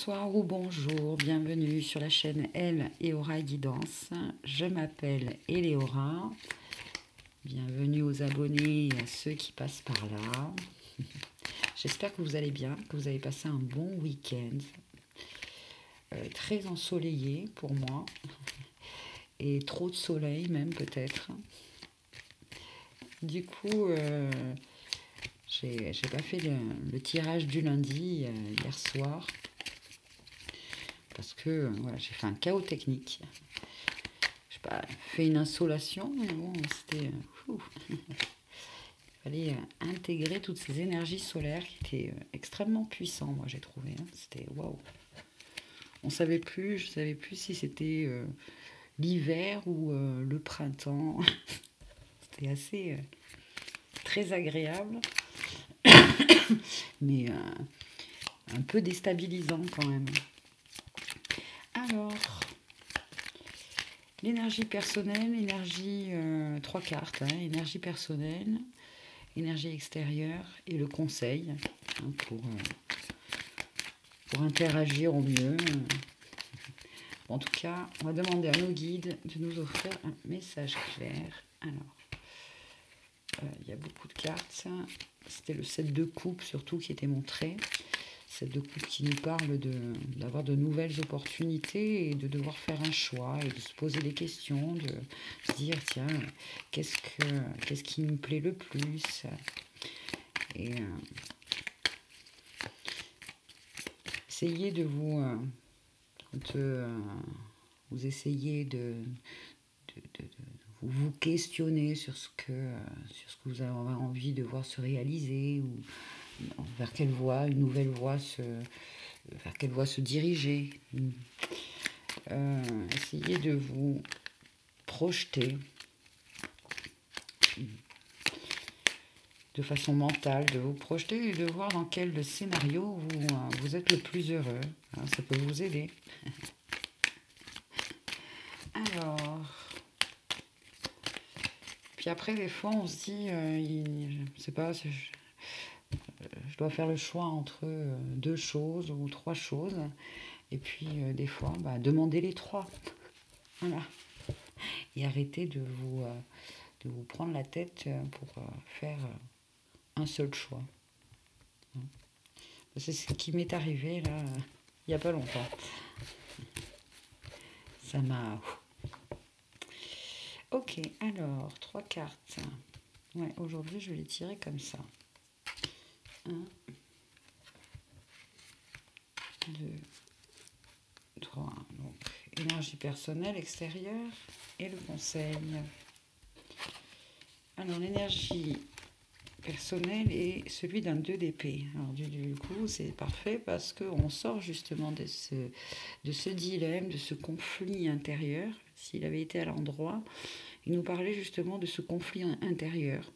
Bonsoir ou bonjour, bienvenue sur la chaîne Elle et Aura Guidance. Je m'appelle Eleora. Bienvenue aux abonnés et à ceux qui passent par là. J'espère que vous allez bien, que vous avez passé un bon week-end. Très ensoleillé pour moi. Et trop de soleil même peut-être. Du coup, j'ai pas fait le tirage du lundi hier soir. Parce que voilà, j'ai fait un chaos technique. Je n'ai pas fait une insolation, mais bon, c'était... Il fallait intégrer toutes ces énergies solaires qui étaient extrêmement puissantes, moi j'ai trouvé. Hein. C'était waouh. Je savais plus si c'était l'hiver ou le printemps. C'était assez très agréable, mais un peu déstabilisant quand même. Alors, l'énergie personnelle, énergie, 3 cartes, hein, énergie personnelle, énergie extérieure et le conseil hein, pour interagir au mieux. En tout cas, on va demander à nos guides de nous offrir un message clair. Alors, il y a beaucoup de cartes. C'était le 7 de coupe surtout qui était montré. 7 de coupe qui nous parle d'avoir de nouvelles opportunités et de devoir faire un choix et de se poser des questions, de se dire tiens, qu'est-ce qui me plaît le plus et essayez de vous essayez de vous questionner sur ce que vous avez envie de voir se réaliser ou vers quelle voie, une nouvelle voie vers quelle voie se diriger. Essayez de vous projeter de façon mentale, de vous projeter et de voir dans quel scénario vous êtes le plus heureux. Alors, ça peut vous aider. Alors, puis après, des fois, on se dit, je sais pas, je dois faire le choix entre 2 choses ou 3 choses. Et puis, des fois, demandez les 3. Voilà. Et arrêtez de vous prendre la tête pour faire un seul choix. C'est ce qui m'est arrivé, là, il n'y a pas longtemps. Ça m'a... Ok, alors, 3 cartes. Ouais, aujourd'hui, je vais les tirer comme ça. 1, 2, 3. Donc, énergie personnelle, extérieure et le conseil. Alors, l'énergie personnelle est celui d'un 2 d'épée. Alors, du coup, c'est parfait parce qu'on sort justement de ce dilemme, de ce conflit intérieur. S'il avait été à l'endroit, il nous parlait justement de ce conflit intérieur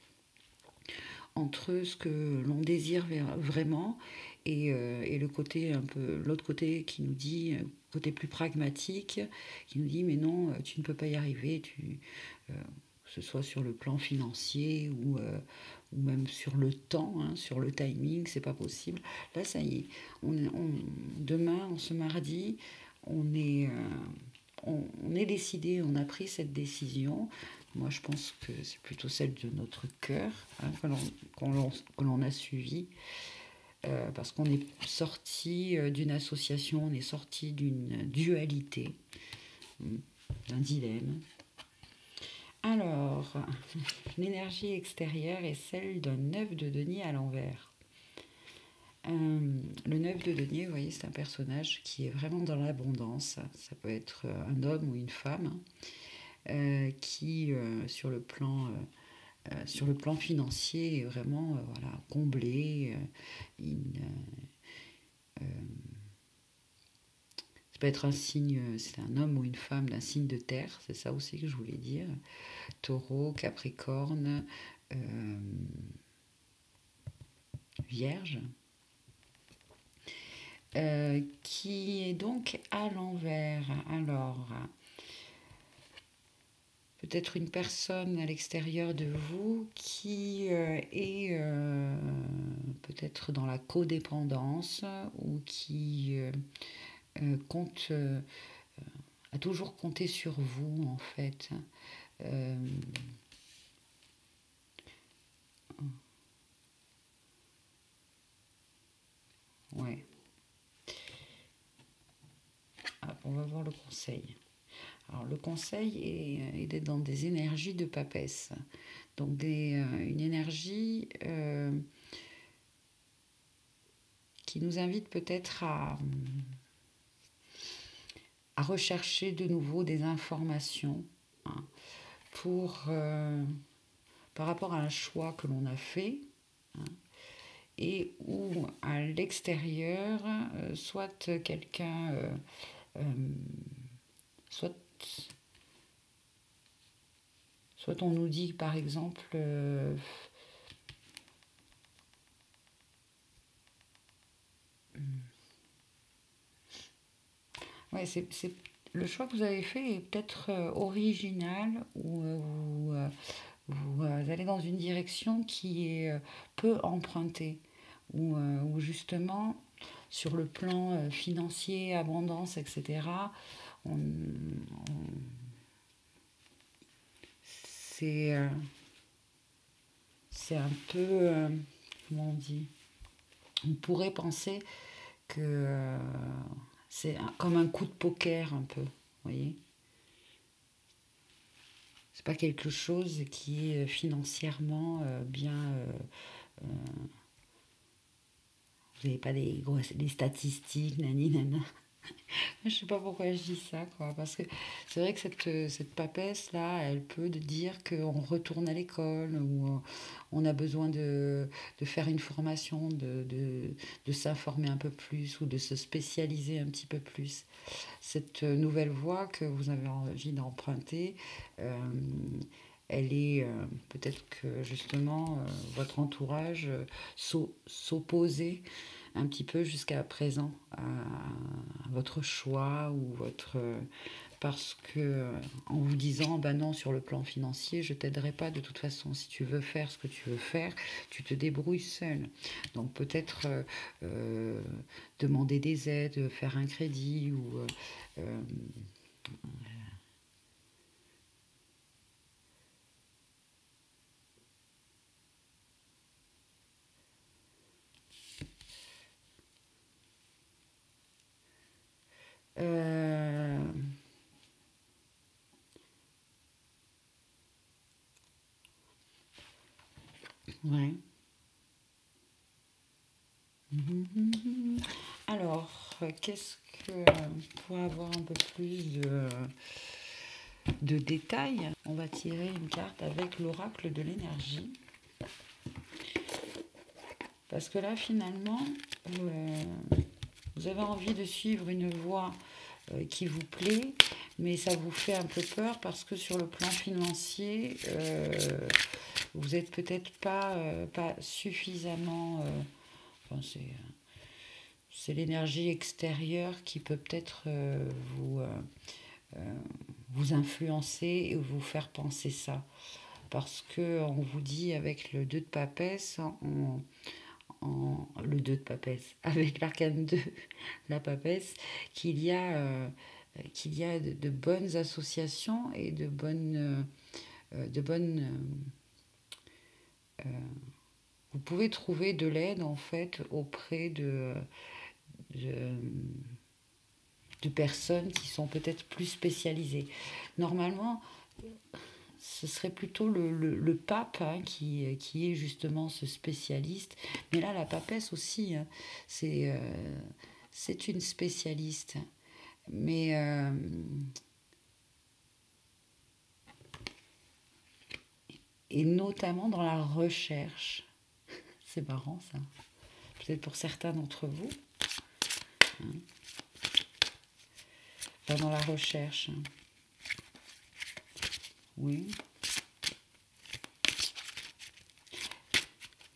entre ce que l'on désire vraiment et le côté un peu, l'autre côté qui nous dit, côté plus pragmatique, qui nous dit mais non, tu ne peux pas y arriver, que ce soit sur le plan financier ou même sur le temps, hein, sur le timing, c'est pas possible. Là, ça y est, demain, ce mardi, on est décidé, on a pris cette décision. Moi, je pense que c'est plutôt celle de notre cœur hein, que l'on a suivi. Parce qu'on est sorti d'une association, on est sorti d'une dualité, d'un dilemme. Alors, l'énergie extérieure est celle d'un 9 de denier à l'envers. Le 9 de denier, vous voyez, c'est un personnage qui est vraiment dans l'abondance. Ça peut être un homme ou une femme qui, sur le plan financier, est vraiment voilà, comblé. Ça peut être un signe, c'est un homme ou une femme d'un signe de terre, c'est ça aussi que je voulais dire. Taureau, Capricorne, Vierge. Qui est donc à l'envers. Alors, peut-être une personne à l'extérieur de vous qui est peut-être dans la codépendance ou qui compte, a toujours compté sur vous, en fait. Euh, ouais. Ah, on va voir le conseil. Alors, le conseil est d'être dans des énergies de papesse. Donc, une énergie qui nous invite peut-être à rechercher de nouveau des informations, hein, par rapport à un choix que l'on a fait, hein, et où à l'extérieur, soit quelqu'un, euh, soit, soit on nous dit par exemple, ouais, le choix que vous avez fait est peut-être original, ou vous allez dans une direction qui est peu empruntée, où justement, sur le plan financier, abondance, etc., on, c'est c'est un peu, comment on dit, on pourrait penser que c'est comme un coup de poker un peu, vous voyez. C'est pas quelque chose qui est financièrement bien. Vous n'avez pas des statistiques, nani nana. Je sais pas pourquoi je dis ça, quoi. Parce que c'est vrai que cette papesse-là, elle peut dire qu'on retourne à l'école, ou on a besoin de faire une formation, de s'informer un peu plus, ou de se spécialiser un petit peu plus. Cette nouvelle voie que vous avez envie d'emprunter, euh, elle est peut-être que justement votre entourage s'opposait un petit peu jusqu'à présent à votre choix, ou votre parce que en vous disant bah non, sur le plan financier je t'aiderai pas de toute façon, si tu veux faire ce que tu veux faire tu te débrouilles seul. Donc peut-être euh, demander des aides, faire un crédit, ou euh, euh, ouais. Alors, qu'est-ce que pour avoir un peu plus de détails, on va tirer une carte avec l'oracle de l'énergie. Parce que là, finalement, euh, vous avez envie de suivre une voie qui vous plaît, mais ça vous fait un peu peur parce que sur le plan financier, vous n'êtes peut-être pas suffisamment... enfin, c'est l'énergie extérieure qui peut peut-être euh, vous influencer et vous faire penser ça. Parce que on vous dit avec le 2 de papesse, le 2 de papesse, avec l'arcane 2, la papesse, qu'il y a de bonnes associations et de bonnes vous pouvez trouver de l'aide en fait auprès de, de personnes qui sont peut-être plus spécialisées. Normalement, ce serait plutôt le pape, hein, qui est justement ce spécialiste. Mais là, la papesse aussi, hein, c'est c'est une spécialiste. Mais et notamment dans la recherche. C'est marrant ça. Peut-être pour certains d'entre vous. Hein. Enfin, dans la recherche. Oui.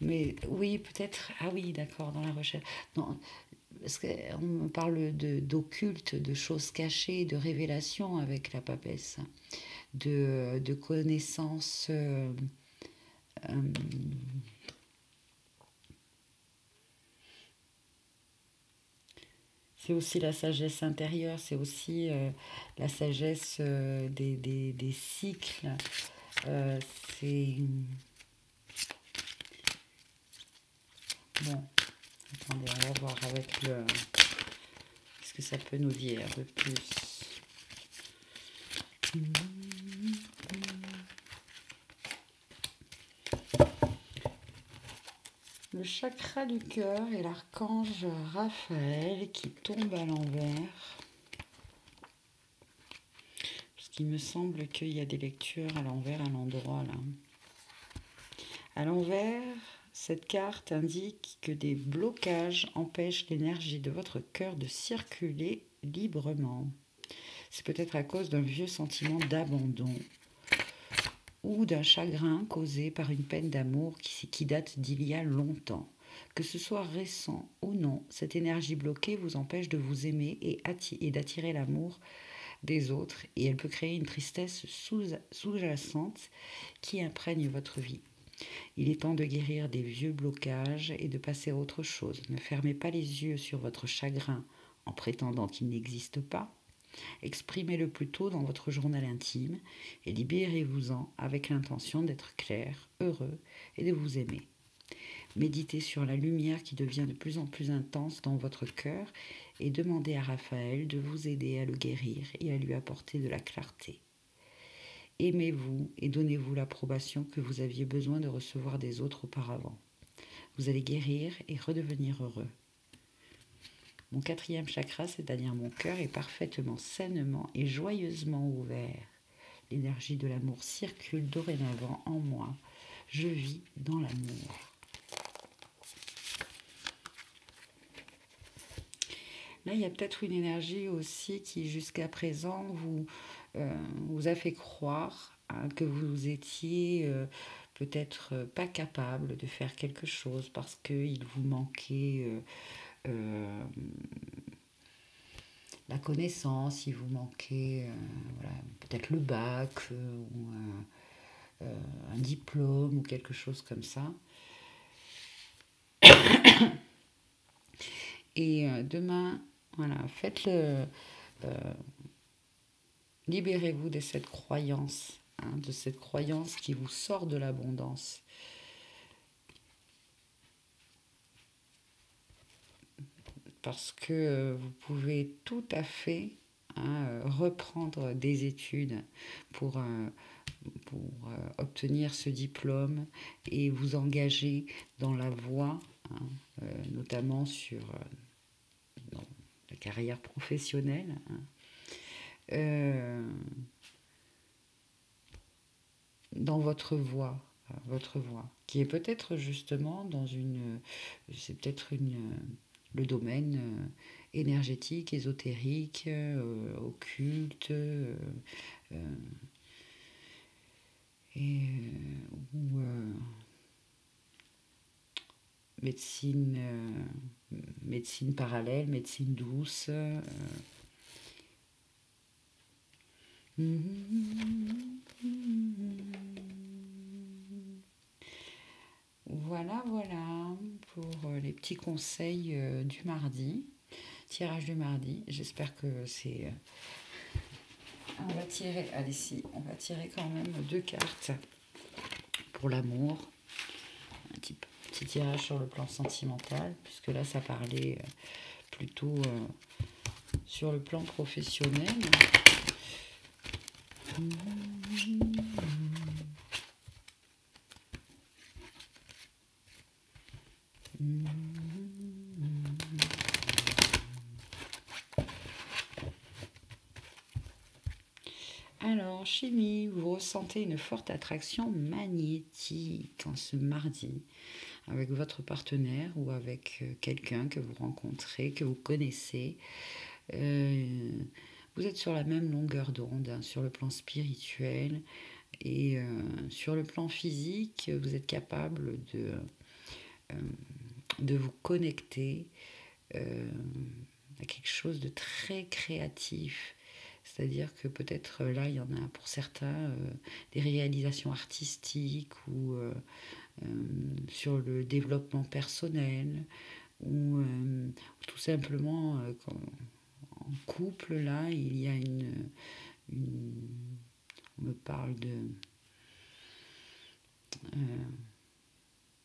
Mais oui, peut-être. Ah oui, d'accord, dans la recherche. Non, parce qu'on me parle d'occulte, de choses cachées, de révélations avec la papesse, de connaissances. Euh, C'est aussi la sagesse intérieure, c'est aussi la sagesse des cycles. Euh, c'est... Bon, attendez, on va voir avec le... Qu'est-ce que ça peut nous dire de plus? Le chakra du cœur et l'archange Raphaël qui tombe à l'envers. Parce qu'il me semble qu'il y a des lectures à l'envers, à l'endroit là. À l'envers, cette carte indique que des blocages empêchent l'énergie de votre cœur de circuler librement. C'est peut-être à cause d'un vieux sentiment d'abandon ou d'un chagrin causé par une peine d'amour qui date d'il y a longtemps. Que ce soit récent ou non, cette énergie bloquée vous empêche de vous aimer et d'attirer l'amour des autres, et elle peut créer une tristesse sous-jacente qui imprègne votre vie. Il est temps de guérir des vieux blocages et de passer à autre chose. Ne fermez pas les yeux sur votre chagrin en prétendant qu'il n'existe pas. Exprimez-le plutôt dans votre journal intime et libérez-vous-en avec l'intention d'être clair, heureux et de vous aimer. Méditez sur la lumière qui devient de plus en plus intense dans votre cœur et demandez à Raphaël de vous aider à le guérir et à lui apporter de la clarté. Aimez-vous et donnez-vous l'approbation que vous aviez besoin de recevoir des autres auparavant. Vous allez guérir et redevenir heureux. Mon 4e chakra, c'est-à-dire mon cœur, est parfaitement, sainement et joyeusement ouvert. L'énergie de l'amour circule dorénavant en moi. Je vis dans l'amour. Là, il y a peut-être une énergie aussi qui, jusqu'à présent, vous a fait croire que vous étiez peut-être pas capable de faire quelque chose parce qu'il vous manquait la connaissance, il vous manquait voilà, peut-être le bac ou un diplôme ou quelque chose comme ça. Et demain, voilà, faites-le, libérez-vous de cette croyance, de cette croyance qui vous sort de l'abondance. Parce que vous pouvez tout à fait reprendre des études pour obtenir ce diplôme et vous engager dans la voie, notamment sur dans la carrière professionnelle, dans votre voie, qui est peut-être justement dans c'est peut-être le domaine énergétique, ésotérique, occulte, ou médecine parallèle, médecine douce. Voilà, voilà pour les petits conseils du mardi, tirage du mardi. J'espère que c'est... On va tirer, allez si, on va tirer quand même 2 cartes pour l'amour. Un petit tirage sur le plan sentimental, puisque là ça parlait plutôt sur le plan professionnel. Alors, chimie, vous ressentez une forte attraction magnétique en ce mardi avec votre partenaire ou avec quelqu'un que vous rencontrez, que vous connaissez. Vous êtes sur la même longueur d'onde, sur le plan spirituel et sur le plan physique, vous êtes capable de vous connecter à quelque chose de très créatif. C'est-à-dire que peut-être là, il y en a pour certains des réalisations artistiques ou sur le développement personnel ou tout simplement en couple, là, il y a on me parle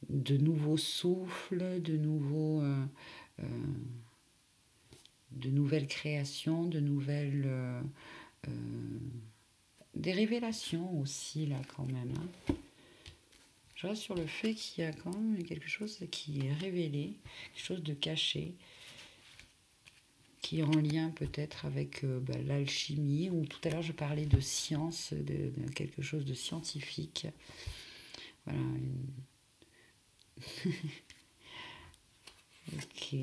de nouveaux souffles, de nouvelles créations, des révélations aussi, là, quand même. Hein. Je reste sur le fait qu'il y a quand même quelque chose qui est révélé, quelque chose de caché, qui est en lien peut-être avec l'alchimie, ou tout à l'heure je parlais de science, de quelque chose de scientifique. Voilà. Ok.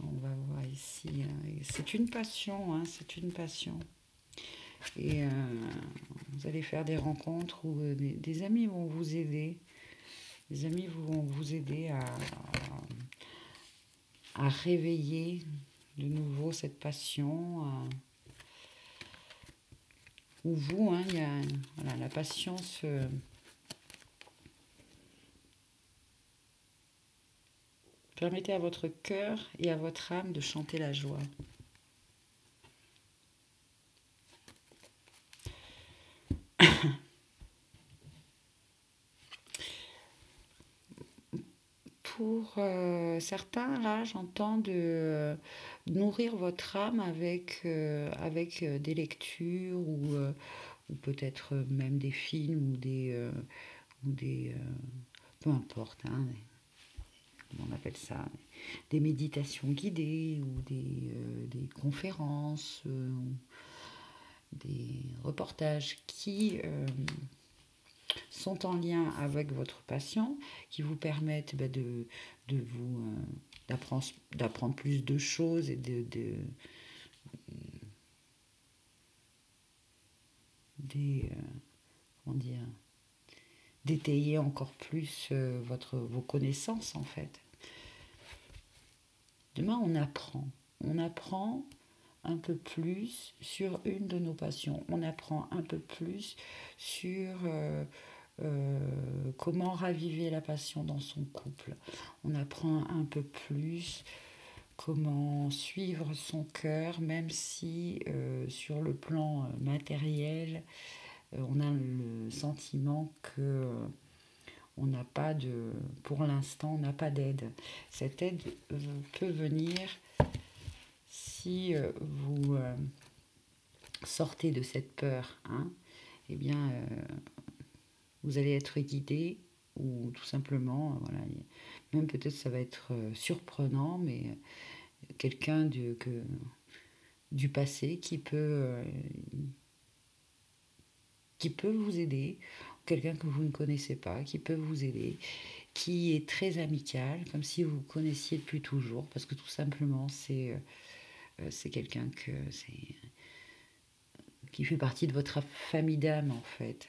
On va voir ici. C'est une passion, hein, c'est une passion. Et vous allez faire des rencontres où des amis vont vous aider. Les amis vont vous aider à réveiller de nouveau cette passion. Où vous, hein, il y a voilà, la passion permettez à votre cœur et à votre âme de chanter la joie. Pour certains, là, j'entends de nourrir votre âme avec des lectures ou peut-être même des films ou des peu importe, hein, comment on appelle ça, des méditations guidées ou des conférences, des reportages qui sont en lien avec votre passion, qui vous permettent d'apprendre plus de choses et comment dire, d'étayer encore plus vos connaissances en fait. Demain, on apprend un peu plus sur une de nos passions. On apprend un peu plus sur comment raviver la passion dans son couple. On apprend un peu plus comment suivre son cœur, même si sur le plan matériel, on a le sentiment que on n'a pas pour l'instant, on n'a pas d'aide. Cette aide peut venir si vous sortez de cette peur, hein, eh bien, vous allez être guidé ou tout simplement, voilà, même peut-être ça va être surprenant, mais quelqu'un du passé qui peut vous aider, quelqu'un que vous ne connaissez pas, qui peut vous aider, qui est très amical, comme si vous connaissiez depuis toujours, parce que tout simplement, c'est quelqu'un qui fait partie de votre famille d'âme, en fait.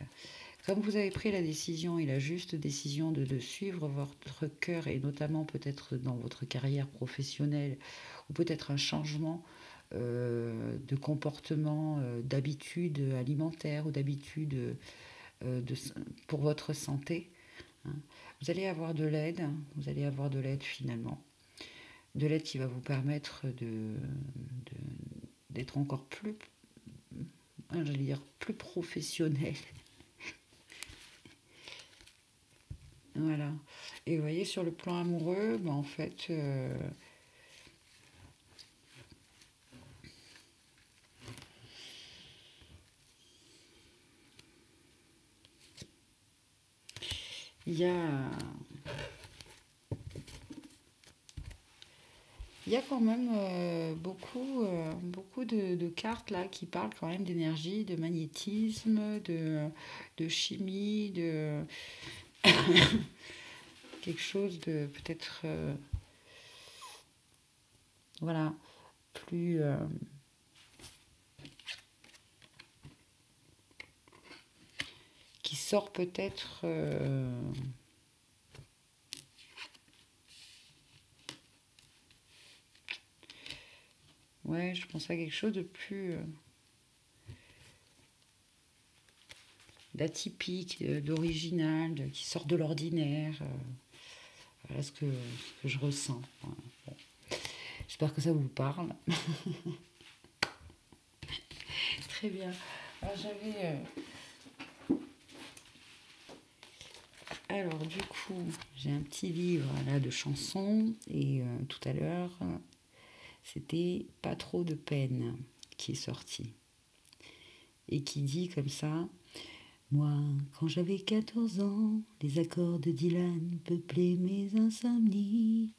Comme vous avez pris la décision et la juste décision de suivre votre cœur, et notamment peut-être dans votre carrière professionnelle, ou peut-être un changement de comportement, d'habitude alimentaire ou d'habitude pour votre santé, hein, vous allez avoir de l'aide, finalement. De l'aide qui va vous permettre d'être encore plus, j'allais dire, plus professionnel. Voilà. Et vous voyez, sur le plan amoureux, en fait, il y a quand même beaucoup de cartes là qui parlent quand même d'énergie, de magnétisme, de chimie, de quelque chose de peut-être voilà, plus qui sort peut-être ouais, je pense à quelque chose de plus d'atypique, d'original, qui sort de l'ordinaire. Voilà ce que je ressens. Voilà. Bon. J'espère que ça vous parle. Très bien. Alors alors du coup, j'ai un petit livre là de chansons et tout à l'heure, c'était Pas trop de peine qui est sorti et qui dit comme ça: moi, quand j'avais 14 ans, les accords de Dylan peuplaient mes insomnies.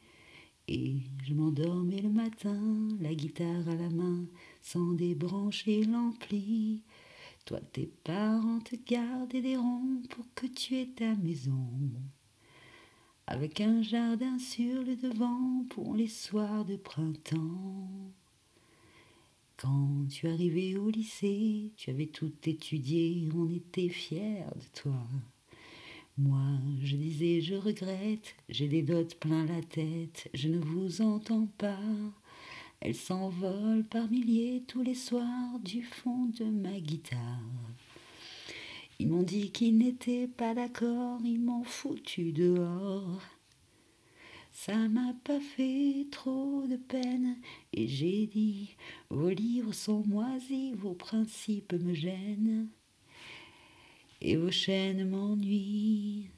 Et je m'endormais le matin, la guitare à la main, sans débrancher l'ampli. Toi, tes parents te gardaient des ronds pour que tu aies ta maison, avec un jardin sur le devant pour les soirs de printemps. Quand tu arrivais au lycée, tu avais tout étudié, on était fiers de toi. Moi, je disais, je regrette, j'ai des dots plein la tête, je ne vous entends pas. Elles s'envolent par milliers tous les soirs du fond de ma guitare. Ils m'ont dit qu'ils n'étaient pas d'accord, ils m'ont foutu dehors. Ça m'a pas fait trop de peine, et j'ai dit, vos livres sont moisis, vos principes me gênent, et vos chaînes m'ennuient.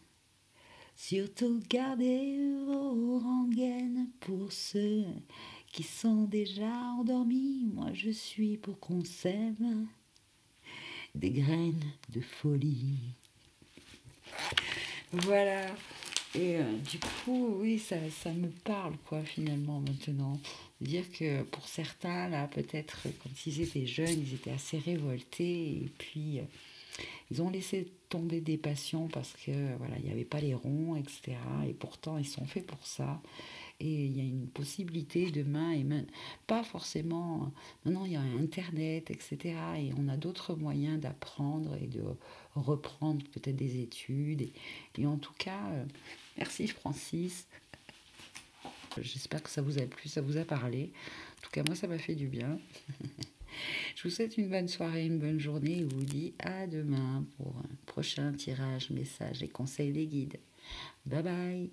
Surtout gardez vos rengaines pour ceux qui sont déjà endormis. Moi je suis pour qu'on sème des graines de folie. Voilà. Et du coup, oui, ça me parle, quoi, finalement, maintenant. Dire que pour certains, là, peut-être, quand ils étaient jeunes, ils étaient assez révoltés. Et puis, ils ont laissé tomber des passions parce que, voilà, il n'y avait pas les ronds, etc. Et pourtant, ils sont faits pour ça. Et il y a une possibilité demain, et même, pas forcément, maintenant il y a Internet, etc. Et on a d'autres moyens d'apprendre et de reprendre peut-être des études. Et en tout cas, merci Francis. J'espère que ça vous a plu, ça vous a parlé. En tout cas, moi, ça m'a fait du bien. Je vous souhaite une bonne soirée, une bonne journée et vous dis à demain pour un prochain tirage, message et conseils des guides. Bye bye.